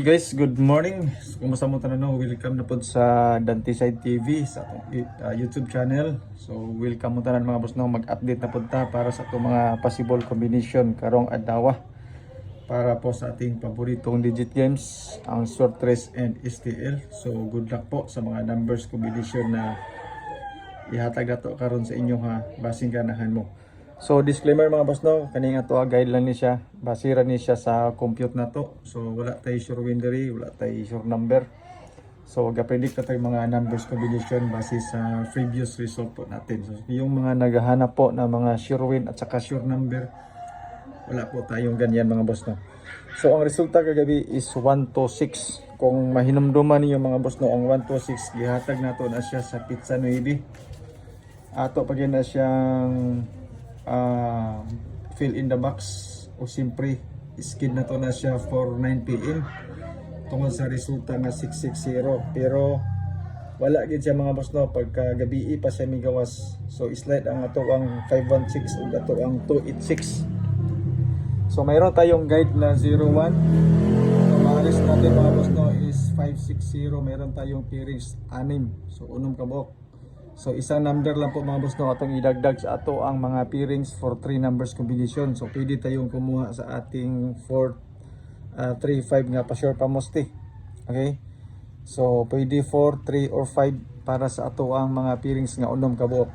Hey guys, good morning. Kumusta mo tanan no? Welcome na pod sa Dantiside TV sa atong YouTube channel. So welcome mo tanan mga boss no, mag-update na pod ta para sa atong mga possible combination karong adlaw para po sa ating paboritong digit games, ang short race and STL. So good luck po sa mga numbers combination na ihatag nato karon sa inyo ha, basing ganahan mo. So disclaimer mga boss no, kaning ato guide lang ni siya, basira ni siya sa compute na to. So wala tay sure winnery, wala tay sure number. So ga-predict na tayo mga numbers combination base sa previous result po natin. So yung mga naghahanap po na mga sure win at saka sure number, wala po tayong ganyan mga boss no. So ang resulta kagabi is 1 to 6. Kung mahinumduman niyo mga boss no, ang 1 to 6 gihatag nato na siya sa Pizza 9. Ato pag na siyang fill in the box o simpre skid na to na siya for 9 PM tungkol sa resulta nga 660, pero wala gid siya mga boss no, pagka gabi pa siya migawas. So slide ang ato ang 516 ug ato ang 286. So mayroon tayong guide na 01. So maalis natin mga boss no is 560. Mayroon tayong pairings 6, so unom kabok. So isang number lang po mga boss no atong idagdag sa ato ang mga pairings for 3 numbers combination. So pwede tayong kumuha sa ating 4, 3, 5 nga pa sure pa mosti. Okay? So pwede 4, 3 or 5 para sa ato ang mga pairings nga unom kabuok.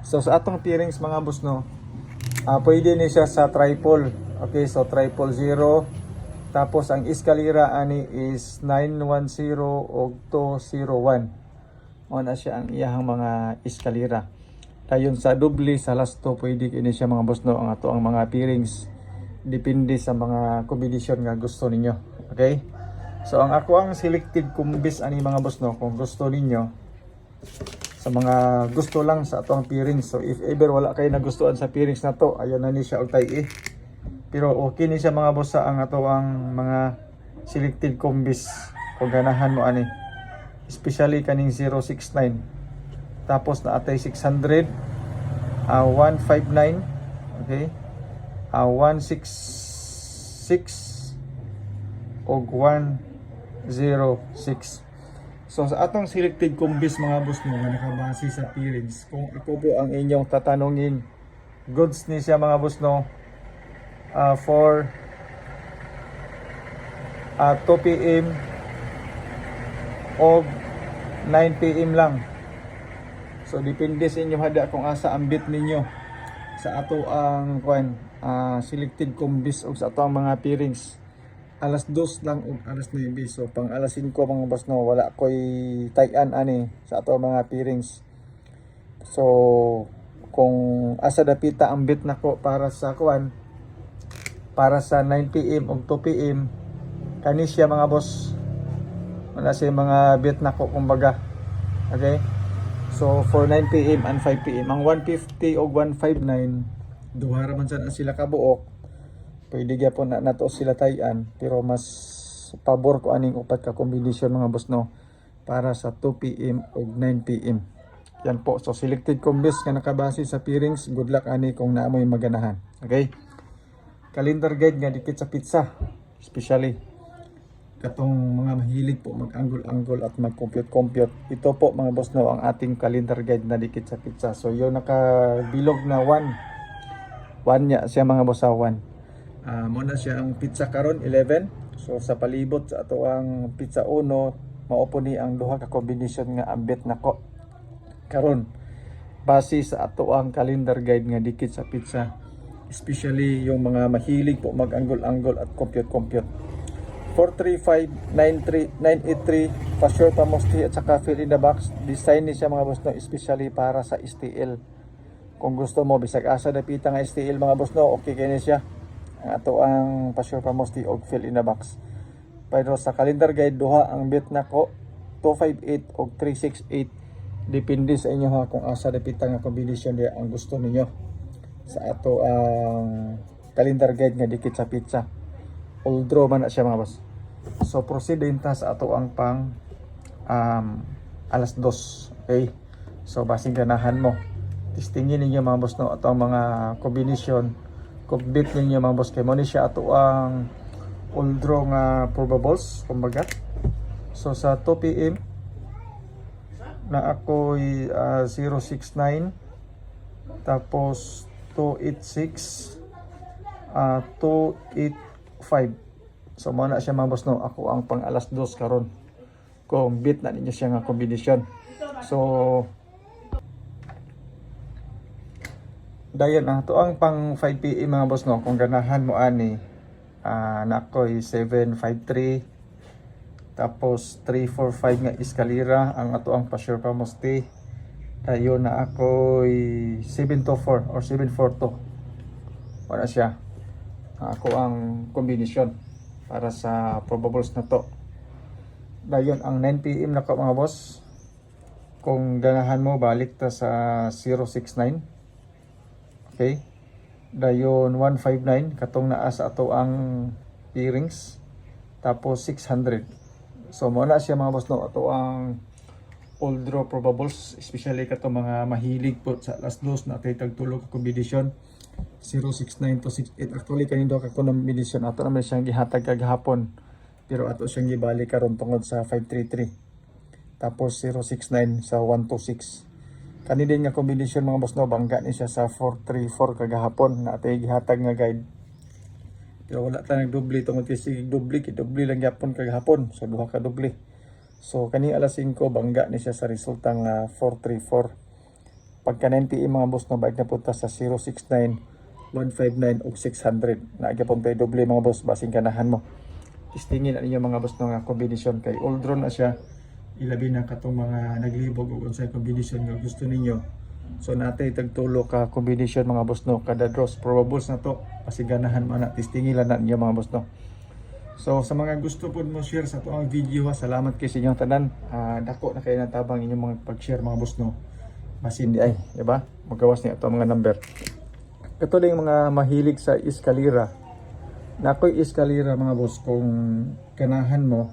So sa atong pairings mga boss no, pwede ni siya sa triple. Okay, so triple 0. Tapos ang eskalera ani is 910 o 201. Na siya ang iyahang mga eskalera. Dayon sa doble sa last 2 pwede kini siya mga boss no ang ato ang mga pairings, depende sa mga combination nga gusto ninyo. Okay, so ang ako ang selected kumbis ani mga boss no, kung gusto ninyo sa mga gusto lang sa ato ang pairings. So if ever wala kayo nagustuhan sa pairings na to, ayon na ni siya og tay pero okay ni siya mga boss sa ang ato ang mga selected kumbis kung ganahan mo ani, especially kaning 069. Tapos na atay 600, 159, okay, 166 og 106. So sa atong selected kumbis mga boss mo nga nakabase sa pairings, kung iko po ang inyong tatanungin, goods ni siya mga boss no, for 2 PM o 9 PM lang. So depende sa inyo hada kung asa ang bit ninyo sa ato ang selected kumbis o sa ato ang mga pairings. Alas 2 lang o alas 9. So pang alas 5 mga boss no, wala koy tayan ani sa ato mga pairings. So kung asa dapita ang bit nako para sa para sa 9 PM o 2 PM, kani siya mga boss, wala siya mga bit na ko kumbaga. Okay, so for 9 PM and 5 PM ang 150 o 159 duha ra man sila kabuok, pwede gyapon na nato sila tayan, pero mas pabor ko aning upat ka combination mga boss no para sa 2 PM o 9 PM. Yan po, so selected combis nga nakabase sa pairings. Good luck ani kung naamoy maganahan. Okay, calendar guide nga dikit sa pizza, especially katong mga mahilig po mag-angle-angle at mag-compute. Ito po mga boss no ang ating calendar guide na dikit sa pizza. So yung nakabilog na 1 niya siya mga boss sa 1. Muna siya ang pizza karon 11. So sa palibot sa ato ang pizza 1, maupo ni ang duha ka combination nga ambit nako karon base sa ato ang calendar guide nga dikit sa pizza, especially yung mga mahilig po mag-angle-angle at compute. 435, 93, 983 pa sure pa mosti at saka fill in the box. Design ni siya mga boss no, especially para sa STL. Kung gusto mo bisag asa dapita nga STL mga boss no, okay kini siya ang ato ang pa sure pa mosti og fill in the box. Pero sa calendar guide duha ang bit nako, 258 og 368. Depende sa inyo ha kung asa dapita nga combination dia ang gusto ninyo sa ato ang calendar guide nga dikit sa pizza. All draw man na siya mga boss. So proceed din ta sa ato ang pang alas 2. Okay, so basing ganahan mo, testingin ninyo mga boss no ato ang mga combination, kung bit ninyo mga boss, kay mo ni siya ato ang all draw nga probables kumbaga. So sa 2 PM na ako'y 069, tapos 286, 285. So mo na siya mga boss no, ako ang pang alas 2 karon kung beat na ninyo siya nga kombinasyon. So dayon ang to ang pang 5 PM mga boss no, kung ganahan mo ani na ako'y 753, tapos 345 nga eskalera ang ato ang pa-sure pa mosti. Dayon na ako'y 724 or 742. Wala siya. Ako ang kombinasyon para sa probables na to. Dayon ang 9 PM na ko mga boss. Kung ganahan mo balik ta sa 069. Okay? Dayon 159 katong naa sa ato ang earrings. Tapos 600. So mo na siya mga boss no, ato ang all draw probables, especially kato mga mahilig po sa last dos na tay tagtulog ka kombinasyon 069 to 68. Actually kanindo ka kombinasyon ato naman siyang gihatag kagahapon, pero ato siyang gibalik karon tungod sa 533. Tapos 069 sa 126. Kani din nga kombinasyon mga boss no, bangga ni siya sa 434 kagahapon na atay gihatag nga guide. Pero wala ta nagdoble tungod kay sig doble lang gyapon kagahapon, so duha ka doble. So kani alas 5 bangga ni siya sa resultang 434. Pagka 9 PM mga boss no, balik na punta sa 069, 159 ug 600. Nagyapon tay doble mga boss, basing ganahan mo. Tistingin na ninyo mga boss no nga kombinasyon kay all draw na siya. Ilabi na katong mga naglibog ug unsay kombinasyon nga gusto ninyo. So natay tagtulo ka kombinasyon mga boss no, kada draws probables na to, basing ganahan man na tistingin lang na ninyo mga boss no. So sa mga gusto po mo share sa tuang video, salamat kay sa inyong tanan. Dako na kayo natabang inyong mga pag-share mga boss no. Masin di ay, di ba? Magawas ni ato mga number. Ito din mga mahilig sa eskalera. Na ako'y eskalera mga boss, kung kanahan mo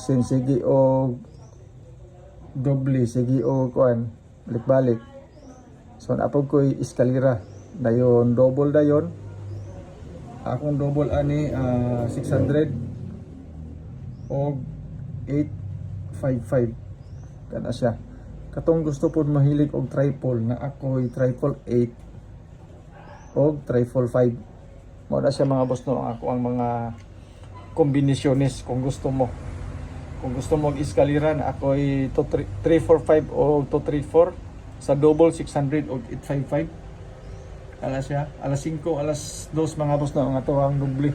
sige o doble, sige o kuan balik-balik. So napag ko'y eskalera. Dayon double dayon. Akong double ani 600 o 855 kana siya. Katong gusto pod mahilig og triple na ako'y triple 8 o triple 5. Mo na siya mga boss no, ako ang mga kombinasyones kung gusto mo. Kung gusto mo og eskalera na ako'y 345 o 234 sa double 600 o 855. Alas siya, alas 5, alas 2 mga boss na ang ato ang doble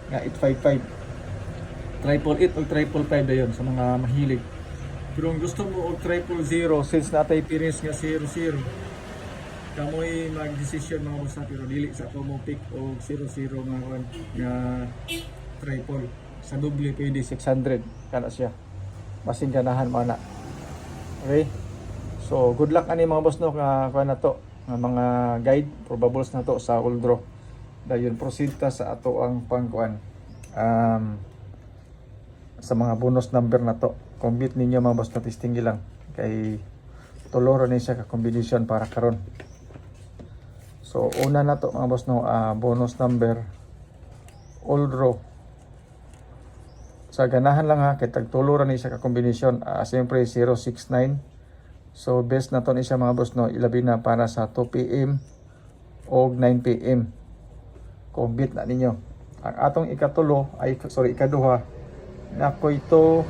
nga 855. Triple 8 o triple 5 dayon sa mga mahilig. Pero kung gusto mo og triple 0, since natay experience nga 0-0, kamoy mag-decision mga boss na, pero dili sa ako mo pick og 0-0 nga triple. Sa doble pwede 600 kana siya. Basing ganahan mo na. Okay? So good luck ani mga boss no nga na to. Mga guide probables na to sa all draw. Dayon proceed ta sa ato ang pangkuan sa mga bonus number na to. Combit ninyo mga boss na testing lang kay tuloro ni siya ka combination para karon. So una na to mga boss no, bonus number all draw. Sa ganahan lang ha, kay tagtuloro ni siya ka combination. Siyempre 069. So best na to ni siya mga boss no, ilabi na para sa 2 PM o 9 PM. Kung beat na ninyo. Ang atong ikaduha na ko ito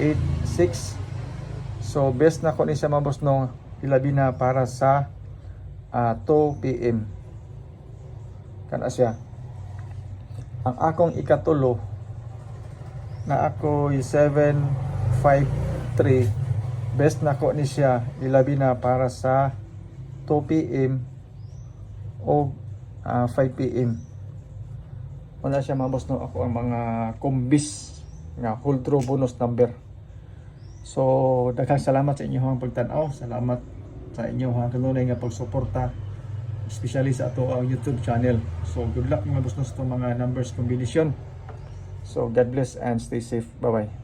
86. So best na ko ni siya mga boss no, ilabi na para sa 2 PM. Kana siya. Ang akong ikatulo na ako 753. Best na ko ni siya ilabi na para sa 2 PM o 5 PM. Wala siya mga boss no, ako ang mga kombis nga whole draw bonus number. So daghang salamat sa inyong pagtan-aw. Salamat sa inyong kanunay nga pagsuporta, especially sa ato ang YouTube channel. So good luck mga boss no sa mga numbers combination. So God bless and stay safe. Bye bye.